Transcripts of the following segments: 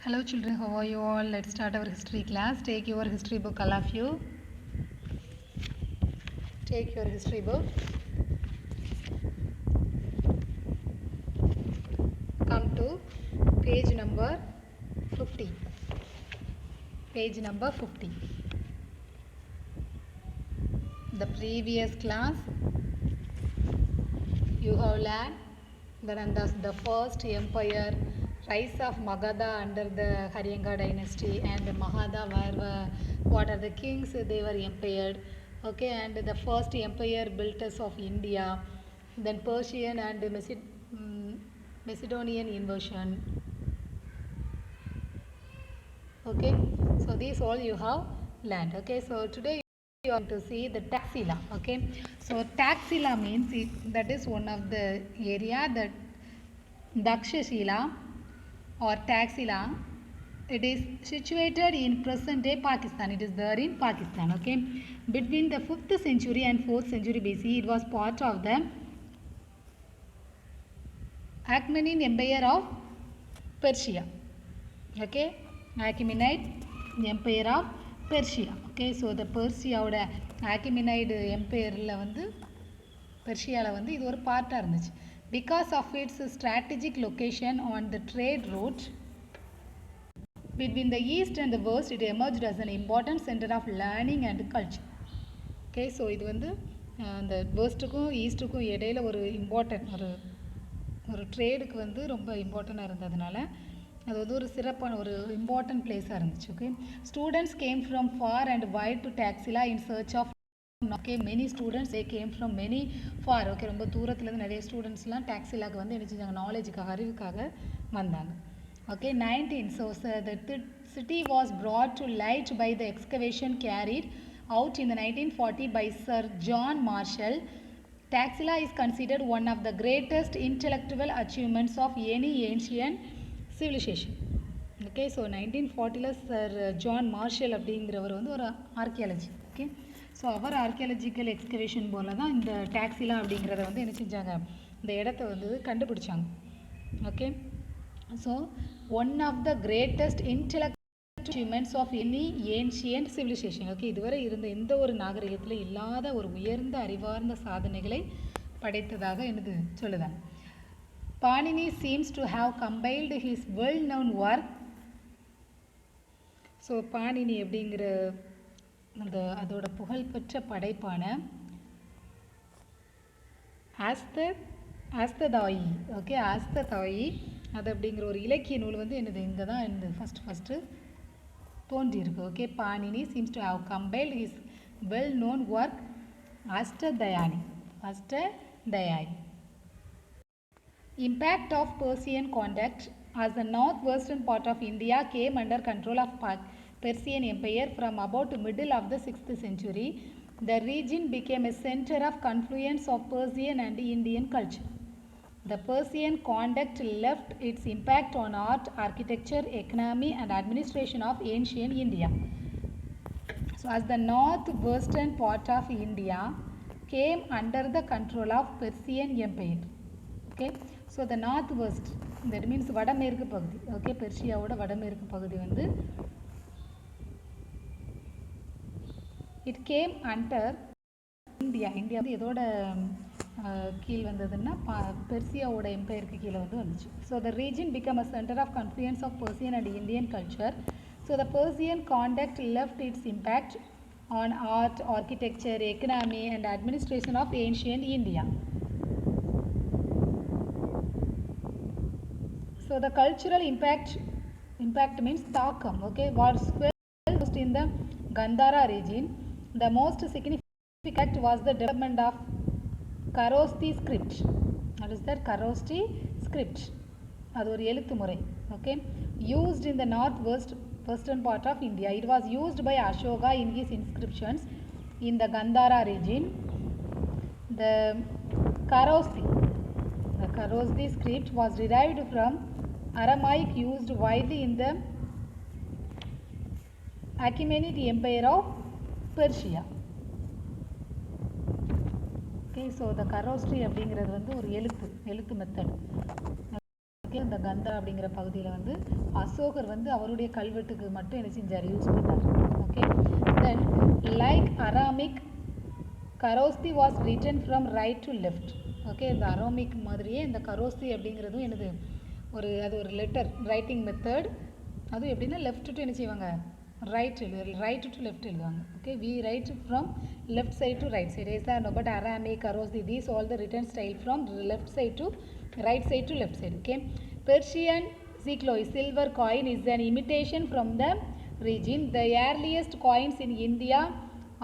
Hello children, how are you all? Let's start our history class. Take your history book, all of you. Take your history book. Come to page number 50. Page number 50. The previous class you have learned the first empire, rise of Magadha under the Haryanga dynasty, and Magadha were what are the kings they were empired. Okay, and the first empire builders of India, then Persian and Macedonian invasion. Okay, so these all you have learned. Okay, so today you are going to see the Taxila. Okay, so Taxila means that is one of the area that Dakshashila or Taxila. It is situated in present day Pakistan. It is there in Pakistan. Okay, between the 5th century and 4th century BC, it was part of the Achaemenid Empire of Persia. Okay, Achaemenid Empire of Persia. Okay, so the Persia Achaemenid Empire வந்து பெர்ஷியாவில் வந்து இது ஒரு பார்ட்டாக இருந்துச்சு. Because of its strategic location on the trade route between the east and the west, it emerged as an important center of learning and culture. Okay, so இது வந்து அந்த வெஸ்ட்டுக்கும் ஈஸ்ட்டுக்கும் இடையில ஒரு இம்பார்ட்டன்ட் ஒரு ட்ரேடுக்கு வந்து ரொம்ப இம்பார்ட்டண்ட்டாக இருந்ததுனால அது வந்து ஒரு சிறப்பான ஒரு இம்பார்ட்டன்ட் பிளேஸாக இருந்துச்சு. Okay, students came from far and wide to Taxila in search of. Okay, many students they came from many far. Okay, ரொம்ப தூரத்துலேருந்து நிறைய ஸ்டூடெண்ட்ஸ்லாம் டாக்ஸிலாவுக்கு வந்து என்ன செஞ்சாங்க, நாலேஜுக்காக அறிவுக்காக வந்தாங்க. Okay, 19. So the city was brought to light by the excavation carried out in the 1940 by Sir John Marshall. Taxila is considered one of the greatest intellectual achievements of any ancient civilization. Okay, so 1940 Sir John Marshall அப்படிங்கிறவர் வந்து ஒரு archaeology. Okay, so அவர் archaeological excavation போல தான் இந்த டாக்ஸிலா அப்படிங்கிறத வந்து என்ன செஞ்சாங்க, இந்த இடத்த வந்து கண்டுபிடிச்சாங்க. Okay, so one of the greatest intellectual achievements of any ancient civilization. Okay, இதுவரை இருந்த எந்த ஒரு நாகரிகத்தில் இல்லாத ஒரு உயர்ந்த அறிவார்ந்த சாதனைகளை படைத்ததாக என்னது சொல்லுதான். Panini seems to have compiled his well-known work. So Panini அப்படிங்கிற அதோட புகழ்பெற்ற படைப்பான ஆஸ்ததாயி. ஓகே, ஆஸ்ததாயி அது அப்படிங்கிற ஒரு இலக்கிய நூல் வந்து என்னது இங்கே தான் என்னது ஃபஸ்ட்டு தோன்றியிருக்கு. Okay, Panini seems to have compiled his well known work Ashtadhyayi. Impact of Persian conduct as the northwestern part of India came under control of Persian Empire from about middle of the 6th century. The region became a center of confluence of Persian and Indian culture. The Persian conduct left its impact on art, architecture, economy and administration of ancient India. So as the northwestern part of India came under the control of Persian Empire. Okay, so the northwest, that means வடமேற்கு பகுதி. Okay, பெர்ஷியாவோட வடமேற்கு பகுதி வந்து it came under India. India வந்து எதோட கீழ் வந்ததுன்னா பெர்சியாவோட எம்பையருக்கு கீழே வந்து வந்துச்சு. So the region become a centre of confluence of Persian and Indian culture. So the Persian contact left its impact on art, architecture, economy and administration of ancient India. So the cultural impact means தாக்கம். Okay, was felt in the Gandhara region. The most significant was the development of Kharosthi script. What is that? Kharosthi script. அது ஒரு எழுத்து முறை. Okay, used in the northwestern part of India. It was used by Ashoka in his inscriptions in the Gandhara region. The Kharosthi script was derived from Aramaic used widely in the Achaemenid Empire of Persia. Okay, so the Kharosthi அப்படிங்கிறது வந்து ஒரு எழுத்து method. Okay, okay, இந்த கந்தா அப்படிங்கிற பகுதியில் வந்து அசோகர் வந்து அவருடைய கல்வெட்டுக்கு மட்டும் என்ன செஞ்சார், யூஸ் பண்ணார். Okay, then like Aramaic Kharosthi was written from right to left. Okay, இந்த அரோமிக் மாதிரியே இந்த கரோஸ்தி அப்படிங்கிறதும் என்னது அது ஒரு லெட்டர் ரைட்டிங் மெத்தட். அதுவும் எப்படின்னா லெஃப்ட் டு என்ன செய்வாங்க, ரைட் டு லெஃப்ட் எழுதுவாங்க. Okay, we write from left side to right side. Yes or no, but Aramaic Kharosthi these all the written style from left side to right side to left side. Okay, Persian Sikloid silver coin is an imitation from the region. The earliest coins in India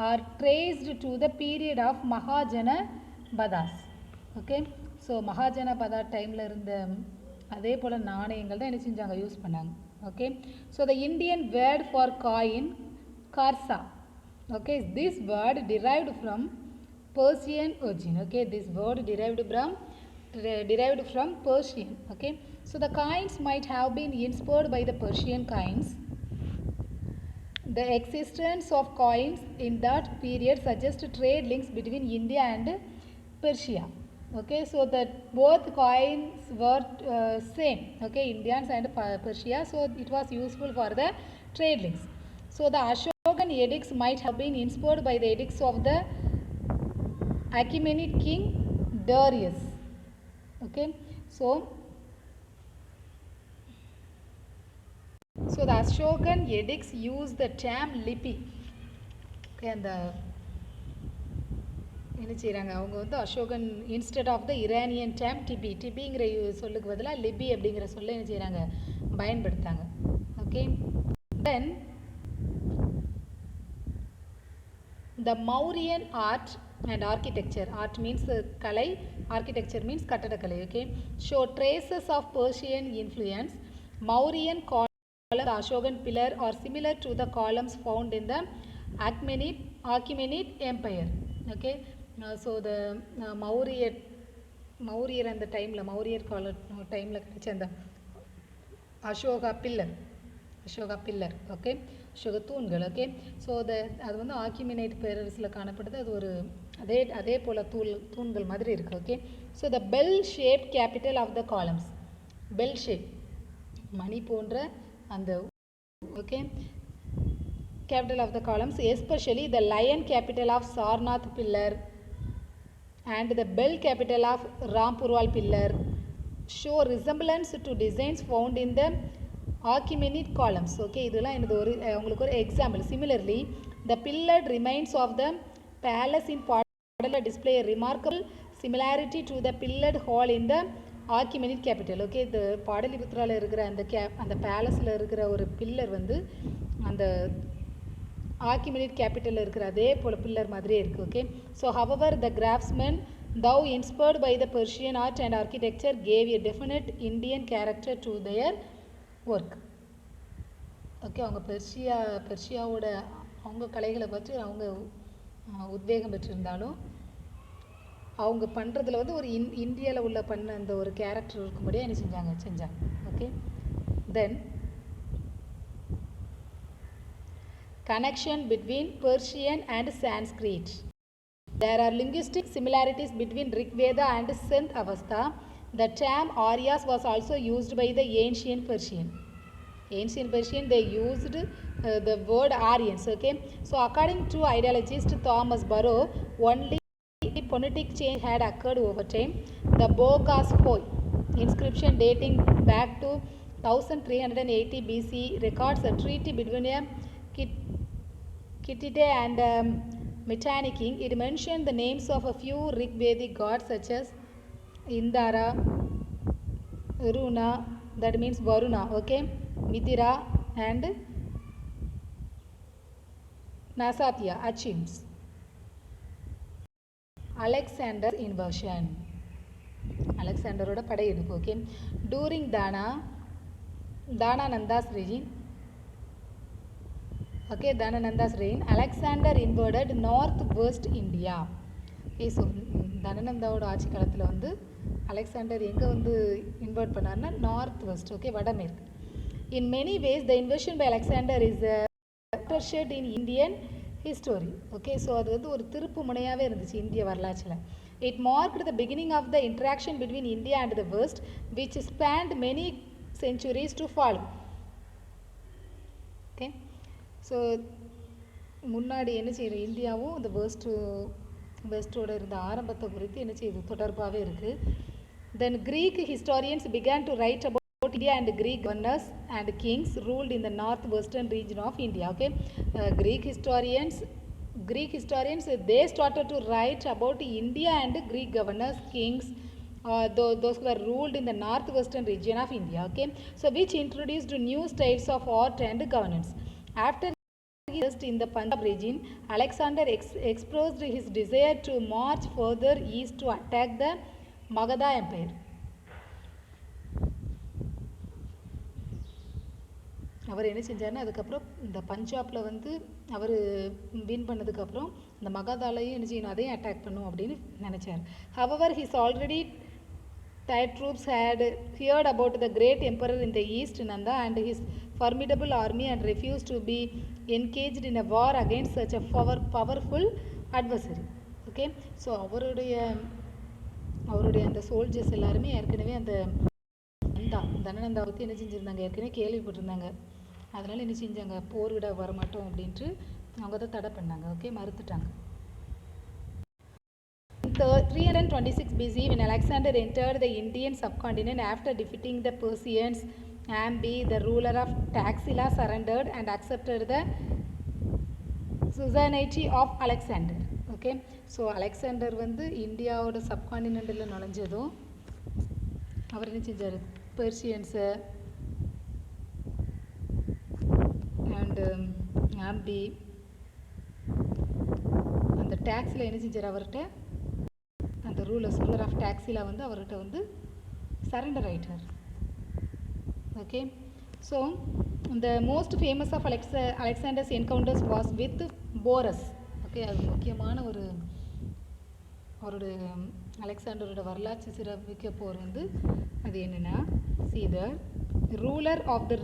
are traced to the period of Mahajanapadas. Okay, so Mahajanapada time la irundha அதே போல் நாணயங்கள் தான் என்ன செஞ்சாங்க, use பண்ணாங்க. Okay, so the Indian word for coin Garza. Okay, this word derived from Persian origin. Okay, this word derived from Persian. Okay, so the coins might have been inspired by the Persian coins. The existence of coins in that period suggests trade links between India and Persia. Okay, so that both coins were same. Okay, Indians and Persia, so it was useful for the trade links. So the Ashokan edicts might have been inspired by the edicts of the Achaemenid king Darius. Okay, so the Ashokan edicts use the term lipi. Okay, and the என்ன செய்கிறாங்க, அவங்க வந்து Ashokan instead of the Iranian term டிபிங்கிற சொல்லுக்கு பதிலாக லிபி அப்படிங்கிற சொல்ல என்ன செய்கிறாங்க, பயன்படுத்தாங்க. Okay, then the Mauryan art and architecture. Art means கலை, ஆர்கிடெக்சர் மீன்ஸ் கட்டடக்கலை. Okay, show traces of Persian influence. Mauryan column, Ashokan pillar are similar to the columns found in the Achaemenid Empire. Okay, so the மௌரியர் அந்த டைமில், மௌரியர் கால டைமில் கிடைச்ச அந்த Ashoka pillar. Okay, Ashoka தூண்கள். Okay, so அது வந்து ஆக்கிமினைட் பேரரசில் காணப்படுது. அது ஒரு அதே போல் தூண்கள் மாதிரி இருக்குது. Okay, so the bell shape capital of the columns. Bell shape மணி போன்ற அந்த okay capital of the columns, especially the lion capital of Sarnath pillar and the bell capital of Rampurwal pillar show resemblance to designs found in the Achaemenid columns. Okay, இதெல்லாம் எனக்கு உங்களுக்கு ஒரு example. Similarly, the pillared remains of the palace in Padala display a remarkable similarity to the pillared hall in the Achaemenid capital. Okay, இந்த பாடலிபுத்திராவில் இருக்கிற அந்த பேலஸில் இருக்கிற ஒரு pillar வந்து அந்த ஆக்கிமெனிட் கேபிட்டலில் இருக்கிற அதே போல் பில்லர் மாதிரியே இருக்குது. Okay, so however the craftsmen thou inspired by the Persian art and architecture gave a definite Indian character to their work. Okay, அவங்க பெர்ஷியாவோட அவங்க கலைகளை பற்றி அவங்க உத்வேகம் பெற்றிருந்தாலும் அவங்க பண்ணுறதுல வந்து ஒரு இந்தியாவில் உள்ள பண்ண அந்த ஒரு கேரக்டர் இருக்கும்படியாக என்ன செஞ்சாங்க. Okay, then connection between Persian and Sanskrit. There are linguistic similarities between Rig Veda and Sindh Avastha. The term Aryas was also used by the ancient Persian. They used the word Aryans. Okay, so according to ideologist Thomas Barrow, only phonetic change had occurred over time. The Bogas Khoi inscription dating back to 1380 BC records a treaty between Kittite and Mitanni king. It mentioned the names of a few Rig Vedic gods such as Indara, Runa, that means Varuna, okay, Mithira and Nasatya, Achims. Alexander invasion. அலெக்சாண்டரோட படையெடுப்பு. Okay, touring தானானந்தாஸ் Regin. Okay, Dhanananda's reign, Alexander invaded northwest India. Okay, so தனநந்தாவோட ஆட்சி காலத்தில் வந்து Alexander எங்கே வந்து invert பண்ணார்னா north west. Okay, வடமேற்கு. In many ways, the invasion by Alexander is a watershed in Indian history. Okay, so அது வந்து ஒரு திருப்பு முனையாகவே இருந்துச்சு இந்திய வரலாற்றில். It marked the beginning of the interaction between India and the West, which spanned many centuries to follow. Okay, so முன்னாடி என்ன செய்யுது, இந்தியாவும் இந்த வெஸ்டோட இருந்த ஆரம்பத்தை குறித்து என்ன செய்யுது, தொடர்பாகவே இருக்குது. Then Greek historians began to write about India and Greek governors and kings ruled in the northwestern region of India. Okay, Greek historians they started to write about India and Greek governors, kings, those who were ruled in the northwestern region of India. Okay, so which introduced new styles of art and governance. After in the Punjab region, Alexander expressed his desire to march further east to attack the Magadha Empire. அவர் என்ன செஞ்சாருன்னா, அதுக்கப்புறம் இந்த பஞ்சாபில் வந்து அவர் win பண்ணதுக்கப்புறம் இந்த மகாதாலையும் என்ன செய்யணும், அதையும் அட்டாக் பண்ணும் அப்படின்னு நினச்சார். However, his already tired troops had heard about the great emperor in the east, Nanda, and his formidable army and refused to be engaged in a war against such a powerful adversary. Okay, so அவருடைய அந்த soldiers எல்லாருமே ஏற்கனவே அந்த தனநந்தா பற்றி என்ன செஞ்சுருந்தாங்க, ஏற்கனவே கேள்விப்பட்டிருந்தாங்க. அதனால் என்ன செஞ்சாங்க, போர்விட வரமாட்டோம் அப்படின்ட்டு அவங்க தான் தடை பண்ணாங்க. Okay, மறுத்துட்டாங்க. 326 BC, when Alexander entered the Indian subcontinent after defeating the Persians, Ambi, the ruler of Taxila, surrendered and accepted the suzerainty of Alexander. Okay, so Alexander வந்து இந்தியாவோட சப்கான்டினென்ட்டில் நுழைஞ்சதும் அவர் என்ன செஞ்சார், பெர்சியன்ஸு அண்டு ஆம்பி அந்த டேக்ஸில் என்ன செஞ்சார், அவர்கிட்ட அந்த ரூலர் ஆஃப் டாக்ஸிலா வந்து அவர்கிட்ட வந்து சரண்டர் ஆகிட்டார். ஓகே, ஸோ இந்த most famous of Alexander's encounters was with Porus. Okay, அது முக்கியமான ஒரு அவருடைய அலெக்சாண்டரோட வரலாற்று சிறப்பிக்க போர் வந்து அது என்னென்னா, either ruler of the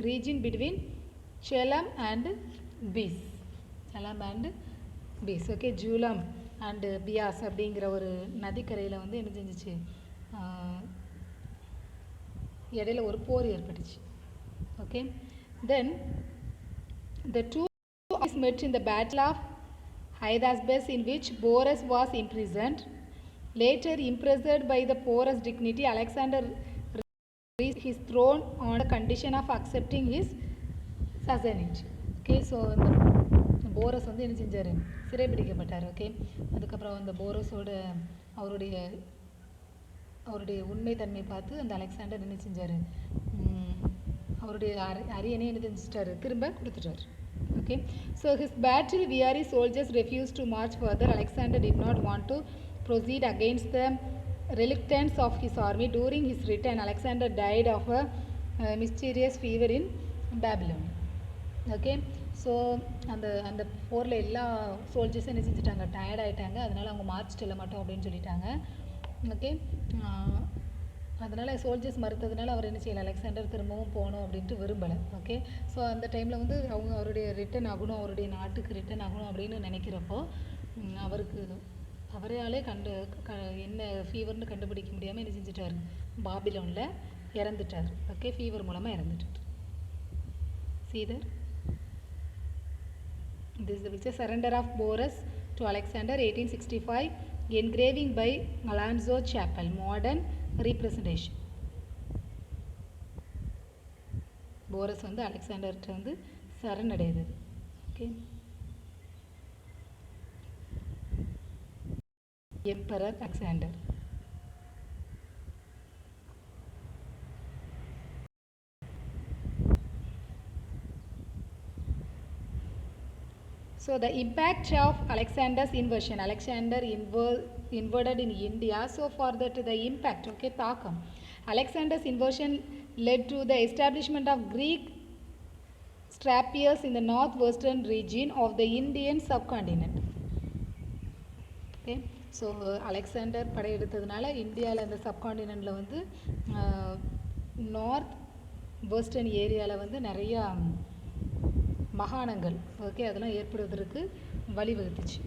region between Jhelum and Beas. Okay, Jhelum and Beas அப்படிங்கிற ஒரு நதிக்கரையில் வந்து என்ன செஞ்சிச்சு, இடையில ஒரு போர் ஏற்பட்டுச்சு. Okay, then the two met in the battle of Hydaspes, in which Boris was imprisoned. Later, impressed by the porous dignity, Alexander reached his throne on the condition of accepting his suzerainty. Okay, so இந்த porous வந்து என்ன செஞ்சார், சிறைபிடிக்கப்பட்டார். Okay, அதுக்கப்புறம் அந்த போரஸோட அவருடைய உண்மைத்தன்மை பார்த்து அந்த அலெக்சாண்டர் என்ன செஞ்சார், அவருடைய அரியணை என்ன செஞ்சிட்டாரு, திரும்ப கொடுத்துட்டார். Okay, so his battle weary soldiers refused to march further. Alexander did not want to proceed against the reluctance of his army. During his return, Alexander died of a mysterious fever in Babylon. Okay, so அந்த போரில் எல்லா சோல்ஜர்ஸும் என்ன செஞ்சுட்டாங்க, tired ஆகிட்டாங்க. அதனால் அவங்க March செல்ல மாட்டோம் அப்படின்னு சொல்லிட்டாங்க. ஓகே, அதனால் சோல்ஜர்ஸ் மறுத்ததுனால அவர் என்ன செய்யலை, அலெக்சாண்டர் திரும்பவும் போகணும் அப்படின்ட்டு விரும்பலை. ஓகே, ஸோ அந்த டைமில் வந்து அவருடைய ரிட்டன் ஆகணும், அவருடைய நாட்டுக்கு ரிட்டன் ஆகணும் அப்படின்னு நினைக்கிறப்போ அவரையாலே என்ன ஃபீவர்னு கண்டுபிடிக்க முடியாமல் என்ன செஞ்சிட்டார், பாபிலோனில் இறந்துட்டார். ஓகே, ஃபீவர் மூலமாக இறந்துட்டார். Sridhar this is the picture, surrender of Boris to Alexander 1865, engraving by Alonzo Chapel, modern representation. Porus வந்து அலெக்சாண்டர்கிட்ட வந்து சரணடைந்தது. Okay, emperor Alexander. So the impact of Alexander's invasion, Alexander invaded in India. So for that the impact, okay, தாக்கம். Alexander's invasion led to the establishment of Greek strapiers in the northwestern region of the Indian subcontinent. Okay, so Alexander படையெடுத்ததுனால இந்தியாவில் அந்த சப்கான்டினென்ட்டில் வந்து north western ஏரியாவில் வந்து நிறையா மகாணங்கள், okay, அதெல்லாம் ஏற்படுவதற்கு வழிவகுத்துச்சு.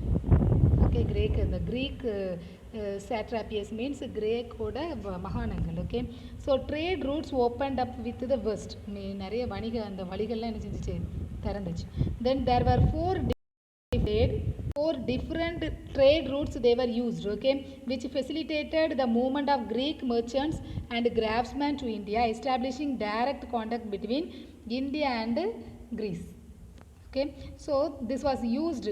Okay, Greek, the Greek satrapies means Greek oda mahanangal. Okay, so trade routes opened up with the west. நிறைய வணிக அந்த வழிகள்லாம் என்ன செஞ்சுச்சு திறந்துச்சு. Then there were four different trade routes they were used, okay, which facilitated the movement of Greek merchants and craftsmen to India, establishing direct contact between India and Greece. Okay, so this was used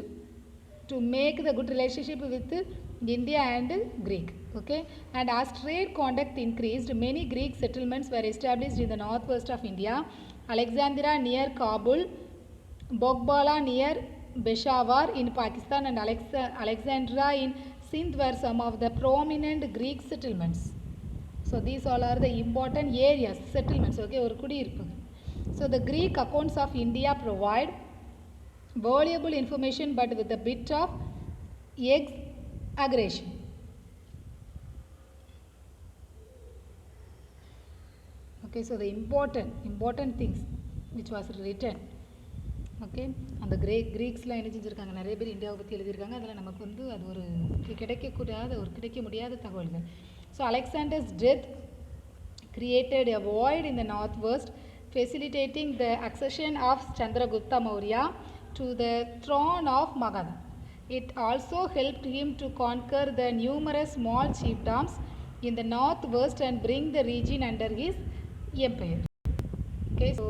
to make the good relationship with India and Greek. Okay, and as trade contact increased, many Greek settlements were established in the northwest of India. Alexandria near Kabul, Bokbala near Peshawar in Pakistan, and Alexandria in Sindh were some of the prominent Greek settlements. So these all are the important areas, settlements. Okay, ஒரு குடியிருப்பு. So the Greek accounts of India provide valuable information but with a bit of exaggeration. Okay, so the important things which was written. Okay, அந்த கிரீக்ஸ்லாம் என்ன செஞ்சுருக்காங்க, நிறைய பேர் இந்தியாவை பற்றி எழுதியிருக்காங்க. அதில் நமக்கு வந்து அது ஒரு கிடைக்க முடியாத தகவல்கள். So Alexander's death created a void in the northwest, facilitating the accession of Chandragupta Maurya to the throne of Magadha. It also helped him to conquer the numerous small chiefdoms in the northwest and bring the region under his empire. Okay, so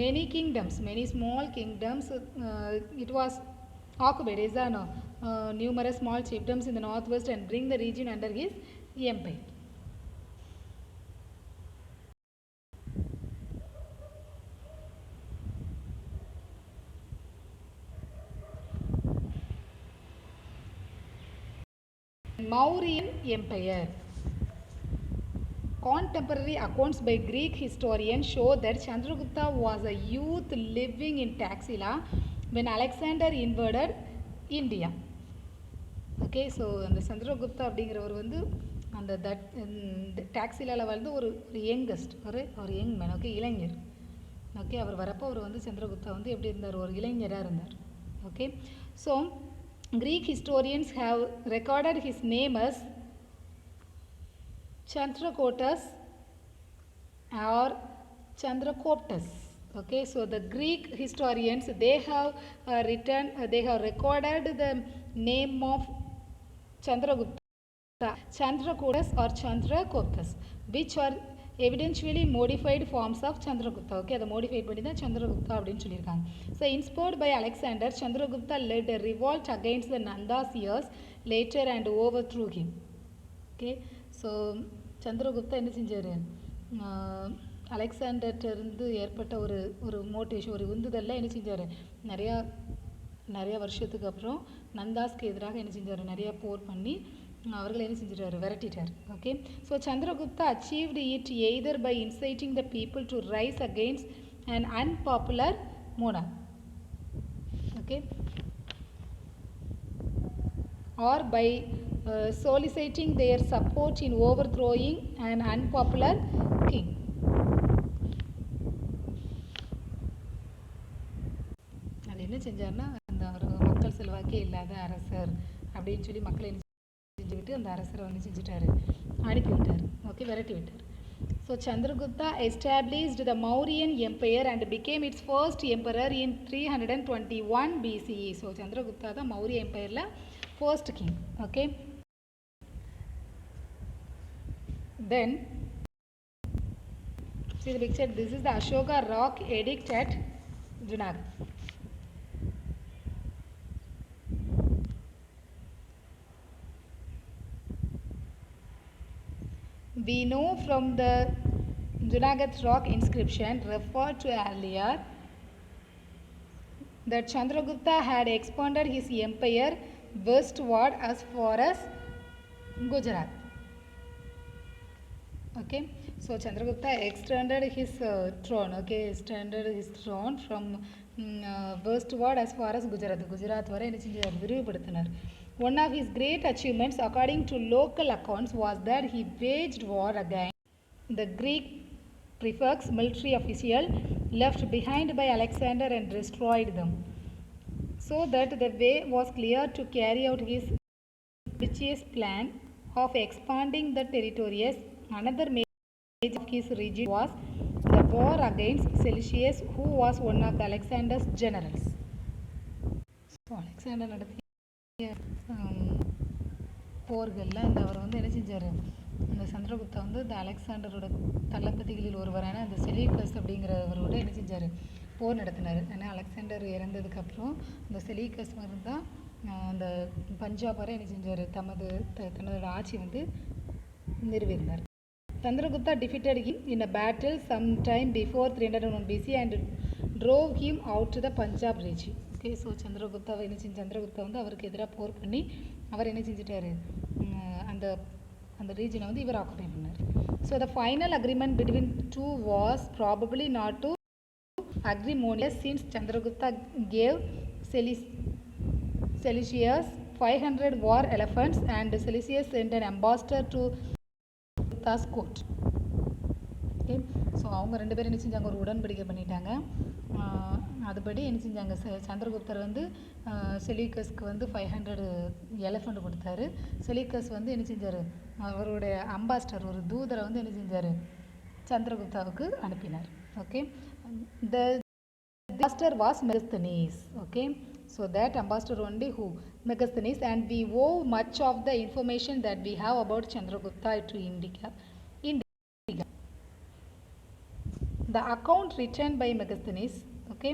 many kingdoms, many small kingdoms, it was occupied, is no, numerous small chiefdoms in the northwest and bring the region under his empire. Mauryan Empire. Contemporary accounts by Greek historians show that Chandragupta was a youth living in Taxila when Alexander invaded India. Okay, so அந்த சந்திரகுப்தா அப்படிங்கிறவர் வந்து அந்த டாக்ஸிலாவில் வந்து ஒரு youngest ஒரு young man. Okay, இளைஞர். Okay, அவர் வரப்போ அவர் வந்து சந்திரகுப்தா வந்து எப்படி இருந்தார், ஒரு இளைஞராக இருந்தார். Okay, so Greek historians have recorded his name as Chandrakotas or Chandrakoptas. Okay, so the Greek historians, they have recorded the name of Chandragupta, Chandrakotas or Chandrakoptas, which are eventually modified forms of Chandragupta. Okay, the modified பண்ணி தான் Chandragupta அப்படின்னு சொல்லியிருக்காங்க. So inspired by Alexander, Chandragupta led a revolt against the Nandasias later and overthrew him. Okay, so Chandragupta என்ன செஞ்சார், அலெக்சாண்டர்கிட்டருந்து ஏற்பட்ட ஒரு motivation, ஒரு உந்துதலில் என்ன செஞ்சார், நிறையா வருஷத்துக்கு அப்புறம் நந்தாஸ்க்கு எதிராக என்ன செஞ்சார், நிறையா போர் பண்ணி அவர்களை என்ன செஞ்சிட்டார், விரட்டிட்டார். Okay, so Chandragupta achieved it either by inciting the people to rise against and unpopular monarch. Okay, or by soliciting their support in overthrowing an unpopular king. அது என்ன செஞ்சார்னா, அந்த ஒரு மக்கள் செல்வாக்கே இல்லாத அரசர் அப்படின்னு சொல்லி மக்களை செஞ்சுக்கிட்டு அந்த அரசரை வந்து செஞ்சுட்டாரு, அனுப்பிவிட்டார். ஓகே, விரட்டி விட்டார். So Chandragupta established the Mauryan Empire and became its first emperor in 321 BCE. So Chandragupta தான் Maurya எம்பையரில் first king. Okay, then see the picture. This is the Ashoka rock edict at Junagadh. We know from the Junagadh rock inscription referred to earlier that Chandragupta had expanded his empire westward as far as Gujarat. Okay, so Chandragupta extended his throne. Okay, extended his throne from westward as far as Gujarat வரை என்ன செஞ்சார், விரிவுபடுத்தினார். One of his great achievements, according to local accounts, was that he waged war against the Greek prefects, military official left behind by Alexander, and destroyed them. so that the way was clear to carry out his ambitious plan of expanding the territories. Another major of his regime was the war against Seleucus, who was one of the Alexander's generals. So Alexander நடத்திய போர்களில் அவர் வந்து என்ன செஞ்சார், அந்த சந்திரகுப்தா வந்து இந்த அலெக்சாண்டரோட தளபதிகளில் ஒருவரான அந்த செலீகஸ் அப்படிங்கிறவரோட என்ன செஞ்சார், போர் நடத்தினார். ஏன்னா அலெக்சாண்டர் இறந்ததுக்கப்புறம் இந்த செலீகஸ் வந்து தான் அந்த பஞ்சாப் வரை என்ன செஞ்சார், தன்னோட ஆட்சி வந்து நிறுவியிருந்தார். Chandragupta defeated him in a battle sometime before 301 BC and drove him out to the Punjab region. Okay, so Chandragupta வந்து அவருக்கு எதிராக போர் பண்ணி அவர் என்ன செஞ்சிட்டாரு, அந்த ரீஜனை வந்து இவர் ஆக்குபை பண்ணார். So the final agreement between two was probably not too acrimonious since Chandragupta gave Seleucus 500 war elephants and Seleucus sent an ambassador to Chandragupta's court. Okay, so அவங்க ரெண்டு பேரும் என்ன செஞ்சாங்க, ஒரு உடன்படிக்கை பண்ணிட்டாங்க. அதுபடி என்ன செஞ்சாங்க, சந்திரகுப்தர் வந்து செலீகஸ்க்கு வந்து 500 எலிஃபண்ட் கொடுத்தாரு. செலீகஸ் வந்து என்ன செஞ்சார், அவருடைய அம்பாஸ்டர் ஒரு தூதரை வந்து என்ன செஞ்சார், சந்திரகுப்தாவுக்கு அனுப்பினார். Okay, the ambassador was Megasthenes. Okay, so that ambassador only who Megasthenes, and we owe much of the information that we have about Chandragupta to Indica. The account written by Megasthenes, okay,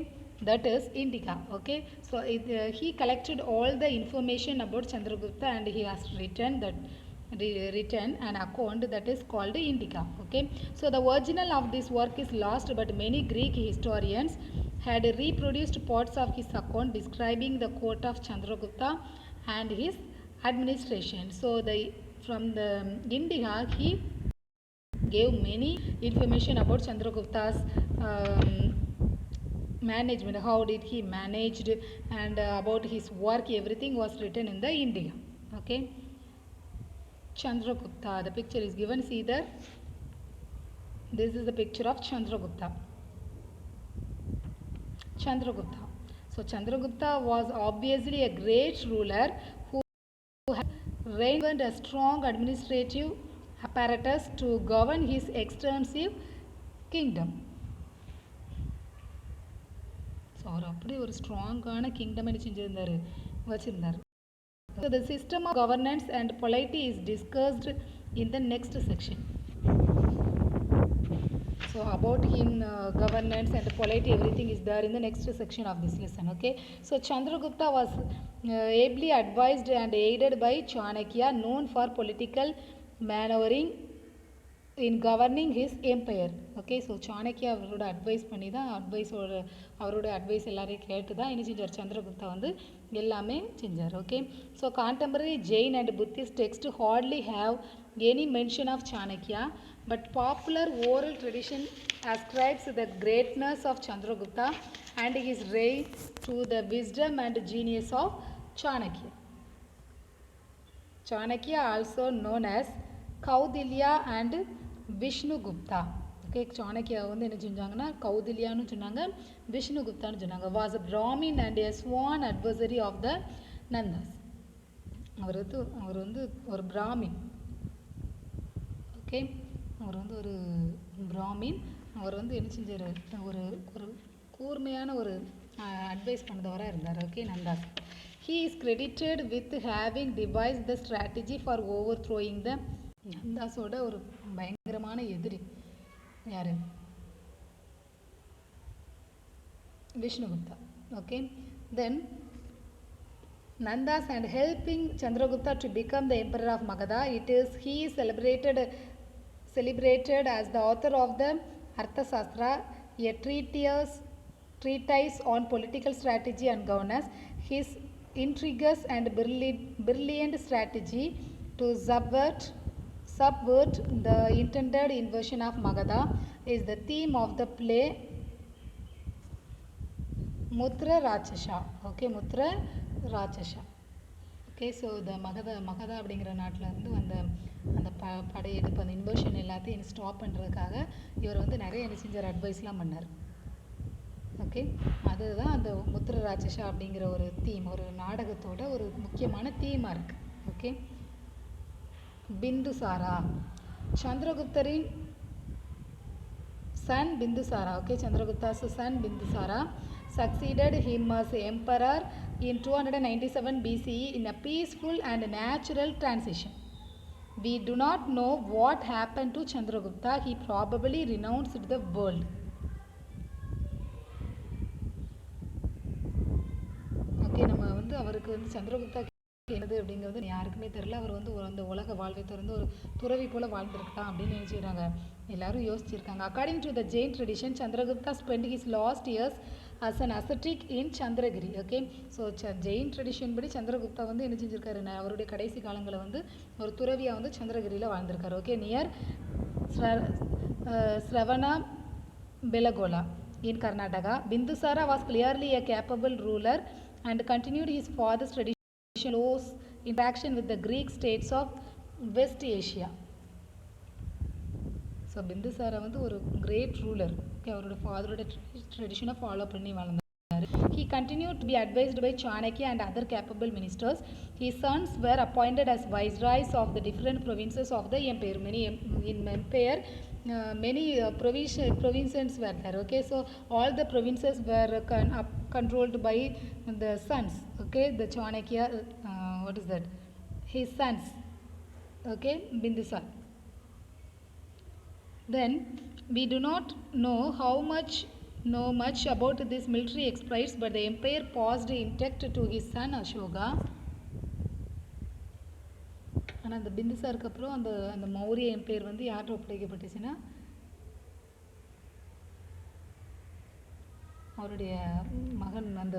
that is Indica. Okay, so he collected all the information about Chandragupta and he has written an account that is called Indica. Okay, so the original of this work is lost, but many Greek historians had reproduced parts of his account describing the court of Chandragupta and his administration. So from the Indica he gave many information about Chandragupta's management, how did he managed, and about his work, everything was written in the Indica. Okay, Chandragupta, the picture is given, see there, this is the picture of Chandragupta. So Chandragupta was obviously a great ruler who had reigned a strong administrative apparatus to govern his extensive kingdom. So அவர் அப்படி ஒரு ஸ்ட்ராங்கான kingdom என்ன செஞ்சிருந்தார், வச்சிருந்தார். So the system of governance and polity is discussed in the next section. So about him, governance and polity, everything is there in the next section of this lesson. Okay, so Chandragupta was ably advised and aided by Chanakya, known for political maneuvering in governing his empire. Okay, so Chanakya அவரோட advice பண்ணி தான் அவரோட advice எல்லாரையும் கேட்டு தான் என்ன செஞ்சார், சந்திரகுப்தா வந்து எல்லாமே செஞ்சார். Okay, so contemporary Jain and Buddhist text hardly have any mention of Chanakya, but popular oral tradition ascribes the greatness of Chandragupta and his reign to the wisdom and genius of Chanakya. Chanakya, also known as Kaudilya and Vishnugupta. Okay, Chanakya வந்து என்ன செஞ்சாங்கன்னா கௌதில்யான்னு சொன்னாங்க, விஷ்ணுகுப்தான்னு சொன்னாங்க. was a Brahmin and a sworn adversary of the Nandas. அவர் வந்து ஒரு Brahmin. Okay, அவர் வந்து ஒரு பிராமின். அவர் வந்து என்ன செஞ்சார், ஒரு கூர்மையான ஒரு அட்வைஸ் பண்ணதவராக இருந்தார். Okay, Nandhas. He is credited with having devised the strategy for overthrowing the நந்தாஸோட ஒரு பயங்கரமான எதிரி யார், Vishnugupta. Okay, then Nandas and helping Chandragupta to become the emperor of Magadha. He is celebrated as the author of the Arthashastra, a treatise on political strategy and governance. His intrigues and brilliant strategy to subvert the intended invasion of Magadha is the theme of the play Mutra Rakshasa. Okay, Mutra Rakshasa. Okay, so the Magadha அப்படிங்கிற நாட்டில் இருந்து அந்த படையெடுப்பு, அந்த inversion எல்லாத்தையும் stop பண்ணுறதுக்காக இவர் வந்து நிறைய என்ன செஞ்சார், அட்வைஸ்லாம் பண்ணார். ஓகே, அதுதான் அந்த முத்திர ராட்சசா அப்படிங்கிற ஒரு தீம், ஒரு நாடகத்தோட ஒரு முக்கியமான தீமாக இருக்குது. ஓகே, பிந்துசாரா, சந்திரகுப்தரின் son Bindusara, okay, Chandragupta's son Bindusara succeeded him as emperor in 297 BCE in a peaceful and natural transition. We do not know what happened to Chandragupta. He probably renounced the world. Okay, நம்ம வந்து அவருக்கு வந்து சந்திரகுப்தா என்னது அப்படிங்கிறது யாருக்குமே தெரியல. அவர் வந்து அந்த உலக வாழ்வை திறந்து ஒரு துறவி போல வாழ்ந்திருக்கலாம் அப்படின்னு நினைச்சுக்கிறாங்க, எல்லாரும் யோசிச்சிருக்காங்க. According to the Jain tradition, Chandragupta spend his last years as an ascetic in Chandragiri. Okay, so Jain tradition படி சந்திரகுப்தா வந்து என்ன செஞ்சிருக்காரு, அவருடைய கடைசி காலங்களை வந்து ஒரு துறவியாக வந்து சந்திரகிரியில் வாழ்ந்திருக்காரு. Okay, near Shravana Belagola in Karnataka. Bindusara was clearly a capable ruler and continued his father's tradition close interaction with the Greek states of West Asia. So Bindusara வந்து ஒரு கிரேட் ரூலர். ஓகே, அவரோட ஃபாதரோட ட்ரெடிஷனை ஃபாலோ பண்ணி வளர்ந்தார். He continued to be advised by Chanakya and other capable ministers. His sons were appointed as viceroys of the different provinces of the empire. Many provinces were there. Okay, so all the provinces were controlled by the sons. Okay, the Chanakya, what is that? His sons. Okay, Bindusar. Then we do not know much about these military exploits, but the empire passed intact to his son Ashoka. ஆனால் அந்த பிந்துசாருக்கு அப்புறம் அந்த அந்த Maurya empire வந்து யார்கிட்ட ஒப்படைக்கப்பட்டுச்சுன்னா அவருடைய மகன் அந்த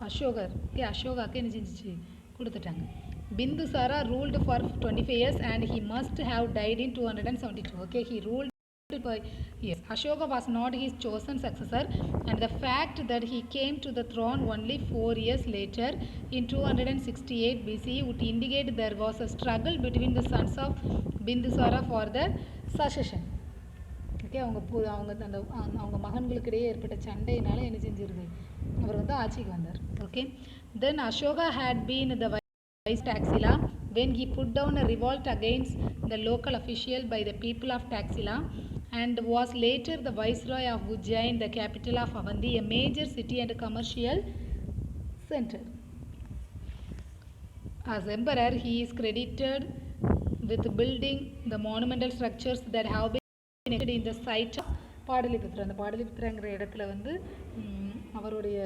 அசோகாக்கு என்ன செஞ்சிச்சு, கொடுத்துட்டாங்க. Bindusara ruled for 25 years and he must have died in 272. Okay, he ruled for years. Ashoka was not his chosen successor, and the fact that he came to the throne only 4 years later in 268 BCE would indicate there was a struggle between the sons of Bindusara for the succession. Okay, அவங்க மகன்களுக்கிடையே ஏற்பட்ட சண்டையினால என்ன செஞ்சிருக்கு, அவர் வந்து ஆட்சிக்கு வந்தார். Okay, then Ashoka had been the vice Taxila when he put down a revolt against the local official by the people of Taxila and was later the viceroy of Ujjain, the capital of Avanti, a major city and commercial center. As emperor, he is credited with building the monumental structures that have been erected in the site of Padaliputra. அந்த பாடலிபுத்திரங்கிற இடத்துல வந்து அவருடைய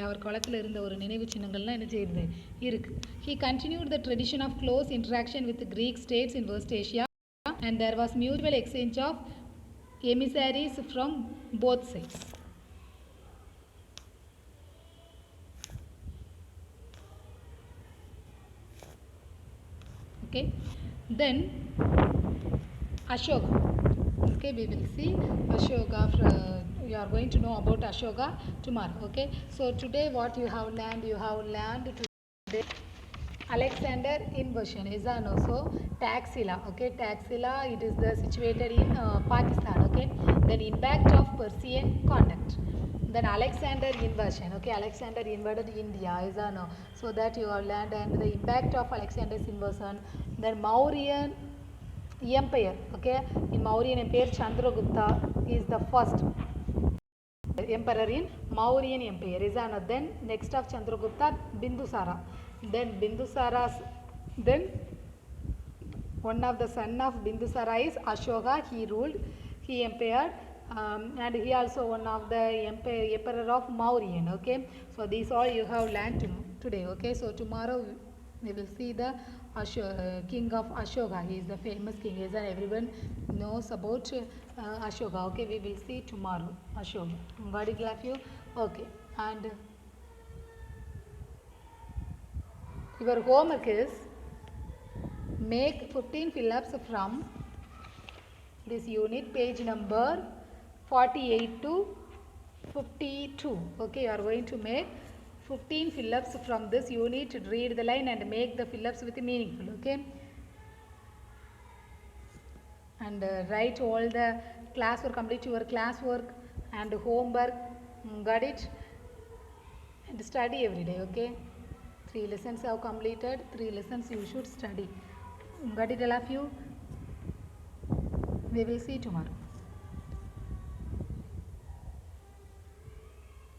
அவர் காலத்தில் இருந்த ஒரு நினைவு சின்னங்கள்லாம் என்ன செய்யுது இருக்கு. He continued the tradition of close interaction with the Greek states in West Asia and there was mutual exchange of emissaries from both sides. Okay, then Ashoka. Okay, we will see Ashoka. You are going to know about Ashoka tomorrow. Okay, so today what you have learned today Alexander invasion is also Taxila. Okay, Taxila, it is situated in Pakistan. Okay, then impact of Persian conduct. Then Alexander invasion. Okay, Alexander invaded India is no, so that you have learned, and the impact of Alexander's invasion. Then Mauryan Empire. Okay, in Mauryan Empire, Chandragupta is the first emperor in Mauryan Empire. Is no. Then next of Chandragupta, Bindusara. Then then one of the son of Bindusara is Ashoka. He ruled, he emperor, and he also one of the emperor of Mauryan. Okay, so these all you have learned today. Okay, so tomorrow we will see the king of Ashoka. He is the famous king, and everyone knows about Ashoka. Okay, we will see tomorrow Ashoka. Got it, all of you? Okay, and your homework is make 15 fill-ups from this unit, page number 48 to 52. Okay, you are going to make 15 fill-ups from this unit. Read the line and make the fill-ups with meaningful. Okay. and write all the classwork, complete your classwork and homework. Got it? And study every day, okay? 3 lessons have completed, 3 lessons you should study. Got it, all of you? We will see tomorrow.